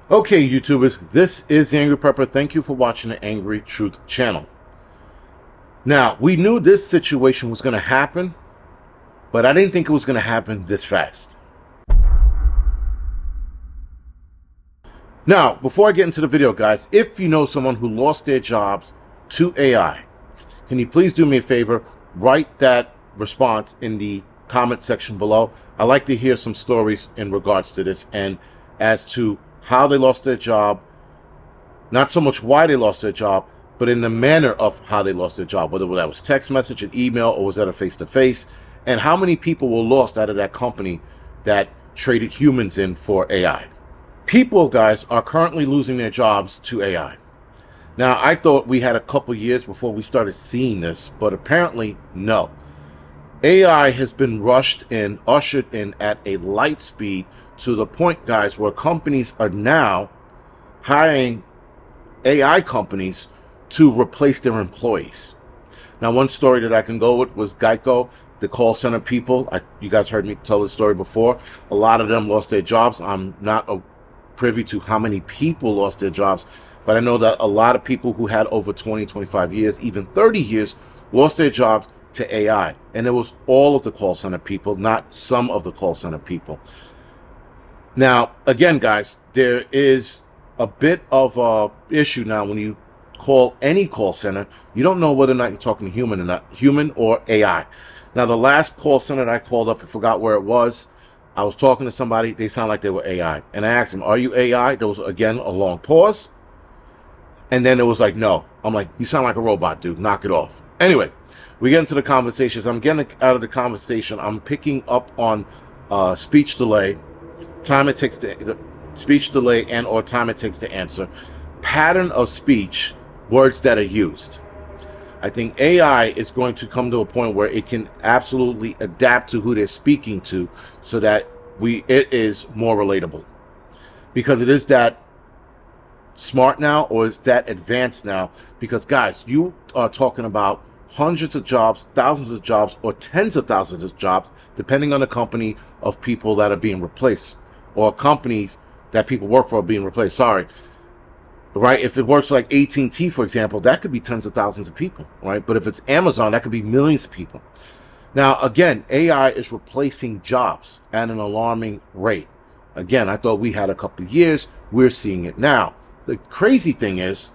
Okay, YouTubers, this is the Angry Prepper. Thank you for watching the Angry Truth channel. Now, we knew this situation was going to happen, but I didn't think it was going to happen this fast. Now, before I get into the video, guys, if you know someone who lost their jobs to AI, can you please do me a favor? Write that response in the comment section below. I'd like to hear some stories in regards to this and as to how they lost their job, not so much why they lost their job, but in the manner of how they lost their job, whether that was text message, an email, or was that a face-to-face, and how many people were lost out of that company that traded humans in for AI. People, guys, are currently losing their jobs to AI. Now, I thought we had a couple years before we started seeing this, but apparently, no. AI has been rushed in, ushered in at a light speed to the point, guys, where companies are now hiring AI companies to replace their employees. Now, one story that I can go with was Geico, the call center people. You guys heard me tell this story before. A lot of them lost their jobs. I'm not privy to how many people lost their jobs, but I know that a lot of people who had over 20, 25 years, even 30 years, lost their jobs to AI. And it was all of the call center people, not some of the call center people. Now, again, guys, there is a bit of a issue now when you call any call center. You don't know whether or not you're talking to human or not, human or AI. Now, the last call center that I called up, I forgot where it was. I was talking to somebody. They sound like they were AI. And I asked them, are you AI? There was, again, a long pause. And then it was like, no. I'm like, you sound like a robot, dude. Knock it off. Anyway, we get into the conversations. I'm getting out of the conversation. I'm picking up on speech delay, time it takes to speech delay and or time it takes to answer, pattern of speech, words that are used. I think AI is going to come to a point where it can absolutely adapt to who they're speaking to so that it is more relatable. Because it is that smart now, or is that advanced now? Because, guys, you are talking about hundreds of jobs, thousands of jobs, or tens of thousands of jobs, depending on the company of people that are being replaced, or companies that people work for are being replaced. Sorry. Right? If it works like AT&T, for example, that could be tens of thousands of people, right? But if it's Amazon, that could be millions of people. Now, again, AI is replacing jobs at an alarming rate. Again, I thought we had a couple of years. We're seeing it now. The crazy thing is,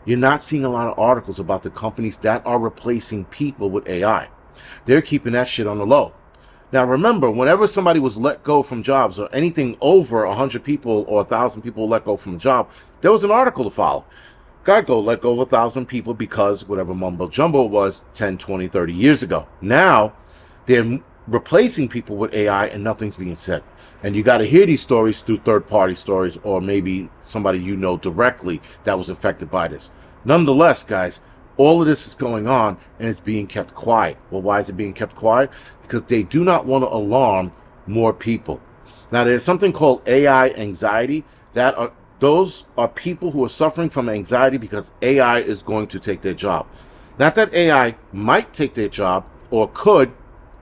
you're not seeing a lot of articles about the companies that are replacing people with AI. They're keeping that shit on the low. Now, remember, whenever somebody was let go from jobs, or anything over 100 people or 1,000 people let go from a job, there was an article to follow. Geico let go of 1,000 people because whatever mumbo jumbo it was 10, 20, 30 years ago. Now, they're replacing people with AI and nothing's being said. And you got to hear these stories through third-party stories, or maybe somebody you know directly that was affected by this. Nonetheless, guys, all of this is going on and it's being kept quiet. Well, why is it being kept quiet? Because they do not want to alarm more people. Now, there's something called AI anxiety. Those are people who are suffering from anxiety because AI is going to take their job. Not that AI might take their job, or could.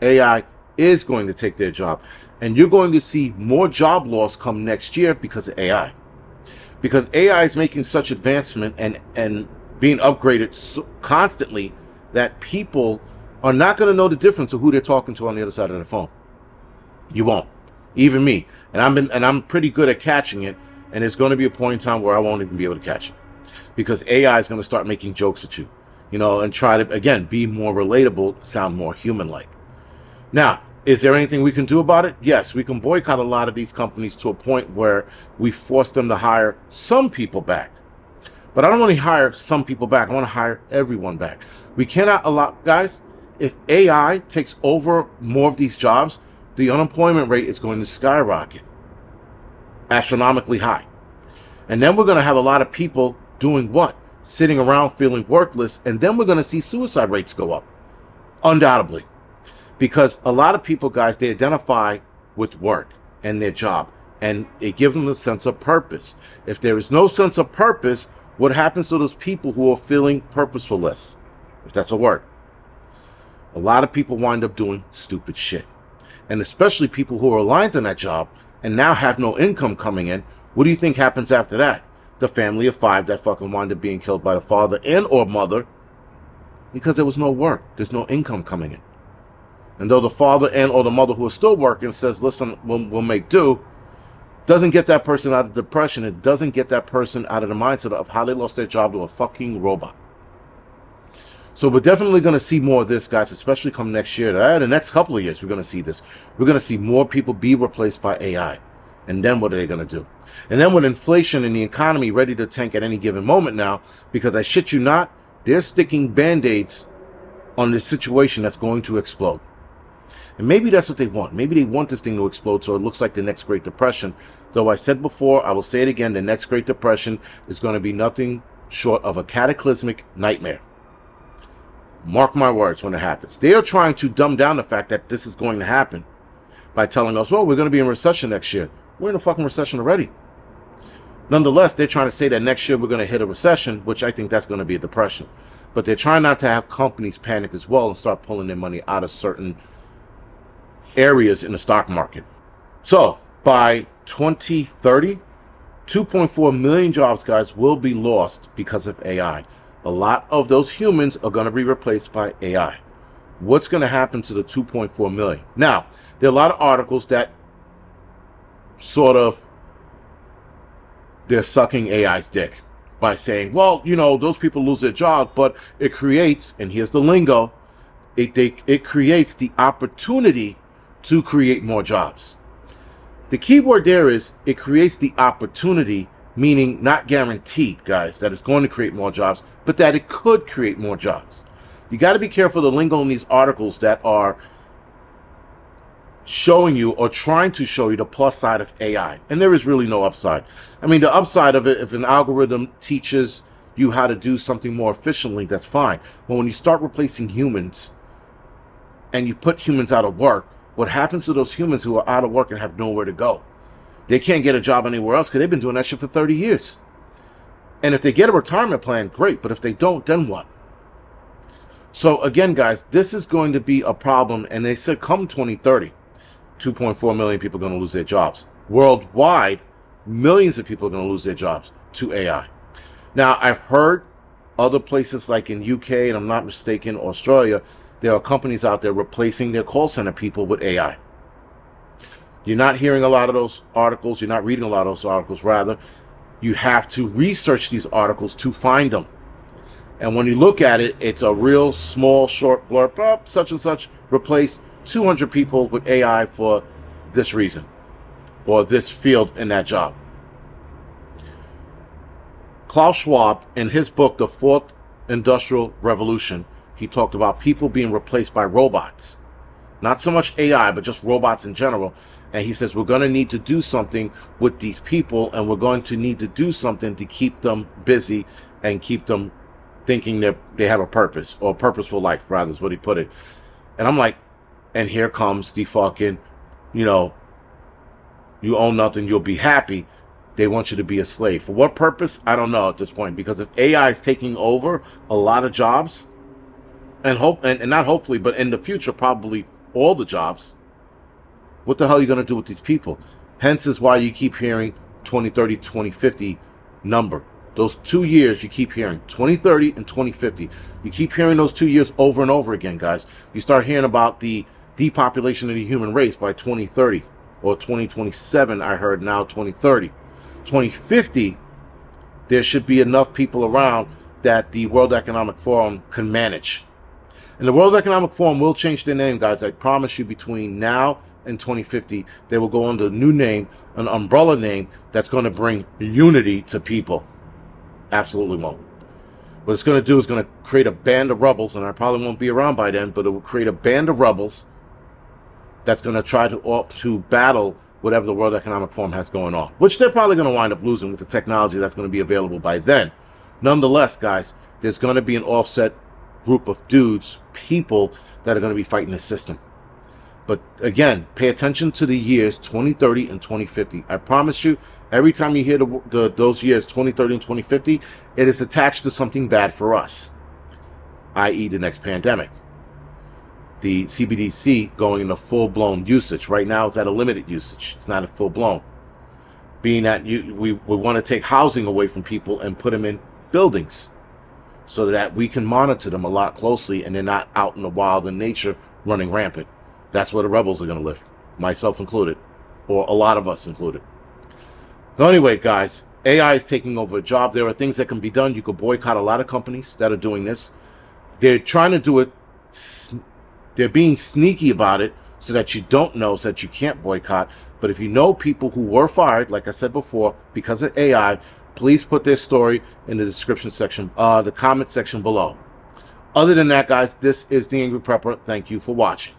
AI is going to take their job. And you're going to see more job loss come next year because of AI. Because AI is making such advancement and being upgraded so constantly that people are not going to know the difference of who they're talking to on the other side of the phone. You won't. Even me. And I'm pretty good at catching it. And there's going to be a point in time where I won't even be able to catch it. Because AI is going to start making jokes at you. You know, and try to, again, be more relatable, sound more human-like. Now, is there anything we can do about it? Yes, we can boycott a lot of these companies to a point where we force them to hire some people back. But I don't want to hire some people back. I want to hire everyone back. We cannot allow, guys, if AI takes over more of these jobs, the unemployment rate is going to skyrocket. Astronomically high. And then we're going to have a lot of people doing what? Sitting around feeling worthless. And then we're going to see suicide rates go up. Undoubtedly. Because a lot of people, guys, they identify with work and their job. And it gives them a sense of purpose. If there is no sense of purpose, what happens to those people who are feeling purposefulness? If that's a word. A lot of people wind up doing stupid shit. And especially people who are aligned on that job and now have no income coming in, What do you think happens after that? The family of 5 that fucking wind up being killed by the father and or mother because there was no work. There's no income coming in. And though the father and or the mother who is still working says, listen, we'll make do, doesn't get that person out of depression. It doesn't get that person out of the mindset of how they lost their job to a fucking robot. So we're definitely going to see more of this, guys, especially come next year. The next couple of years, we're going to see this. We're going to see more people be replaced by AI. And then what are they going to do? And then with inflation and the economy ready to tank at any given moment now, because I shit you not, they're sticking Band-Aids on this situation that's going to explode. And maybe that's what they want. Maybe they want this thing to explode so it looks like the next Great Depression. Though I said before, I will say it again, the next Great Depression is going to be nothing short of a cataclysmic nightmare. Mark my words when it happens. They are trying to dumb down the fact that this is going to happen by telling us, well, we're going to be in recession next year. We're in a fucking recession already. Nonetheless, they're trying to say that next year we're going to hit a recession, which I think that's going to be a depression. But they're trying not to have companies panic as well and start pulling their money out of certain areas in the stock market. So by 2030, 2.4 million jobs, guys, will be lost because of AI. A lot of those humans are going to be replaced by AI. What's going to happen to the 2.4 million? Now, there are a lot of articles that sort of, they're sucking AI's dick by saying, well, you know, those people lose their job, but it creates, and here's the lingo, it creates the opportunity to create more jobs. The key word there is it creates the opportunity, meaning not guaranteed, guys, that it's going to create more jobs, but that it could create more jobs. You got to be careful of the lingo in these articles that are showing you or trying to show you the plus side of AI. And there is really no upside. I mean, the upside of it, if an algorithm teaches you how to do something more efficiently, that's fine. But when you start replacing humans and you put humans out of work, what happens to those humans who are out of work and have nowhere to go? They can't get a job anywhere else because they've been doing that shit for 30 years. And if they get a retirement plan, great. But if they don't, then what? So again, guys, this is going to be a problem. And they said come 2030, 2.4 million people are going to lose their jobs. Worldwide, millions of people are going to lose their jobs to AI. Now, I've heard other places like in UK, and I'm not mistaken, Australia, there are companies out there replacing their call center people with AI. You're not hearing a lot of those articles. You're not reading a lot of those articles. Rather, you have to research these articles to find them. And when you look at it, it's a real small, short blurb. Oh, such and such replaced 200 people with AI for this reason or this field in that job. Klaus Schwab, in his book, The Fourth Industrial Revolution, he talked about people being replaced by robots. Not so much AI, but just robots in general. And he says we're going to need to do something with these people, and we're going to need to do something to keep them busy and keep them thinking that they have a purpose, or a purposeful life, rather, is what he put it. And I'm like, and here comes the fucking, you know, you own nothing, you'll be happy. They want you to be a slave. For what purpose? I don't know at this point. Because if AI is taking over a lot of jobs, and not hopefully, but in the future, probably all the jobs, what the hell are you going to do with these people? Hence is why you keep hearing 2030, 2050 number. Those 2 years you keep hearing, 2030 and 2050. You keep hearing those 2 years over and over again, guys. You start hearing about the depopulation of the human race by 2030 or 2027, I heard now 2030. 2050, there should be enough people around that the World Economic Forum can manage. And the World Economic Forum will change their name, guys. I promise you, between now and 2050, they will go under a new name, an umbrella name that's going to bring unity to people. Absolutely won't. What it's going to do is going to create a band of rebels, and I probably won't be around by then, but it will create a band of rebels that's going to try to battle whatever the World Economic Forum has going on, which they're probably going to wind up losing with the technology that's going to be available by then. Nonetheless, guys, there's going to be an offset group of dudes, people that are going to be fighting the system. But again, pay attention to the years 2030 and 2050. I promise you, every time you hear those years 2030 and 2050, it is attached to something bad for us, i.e. the next pandemic. The CBDC going into full-blown usage. Right now it's at a limited usage. It's not a full-blown. being that we want to take housing away from people and put them in buildings so that we can monitor them a lot closely and they're not out in the wild in nature running rampant. That's where the rebels are going to live, myself included, or a lot of us included. So anyway, guys, AI is taking over a job. There are things that can be done. You could boycott a lot of companies that are doing this. They're trying to do it. They're being sneaky about it so that you don't know, so that you can't boycott. But if you know people who were fired, like I said before, because of AI, please put their story in the description section, the comment section below. Other than that, guys, this is The Angry Prepper. Thank you for watching.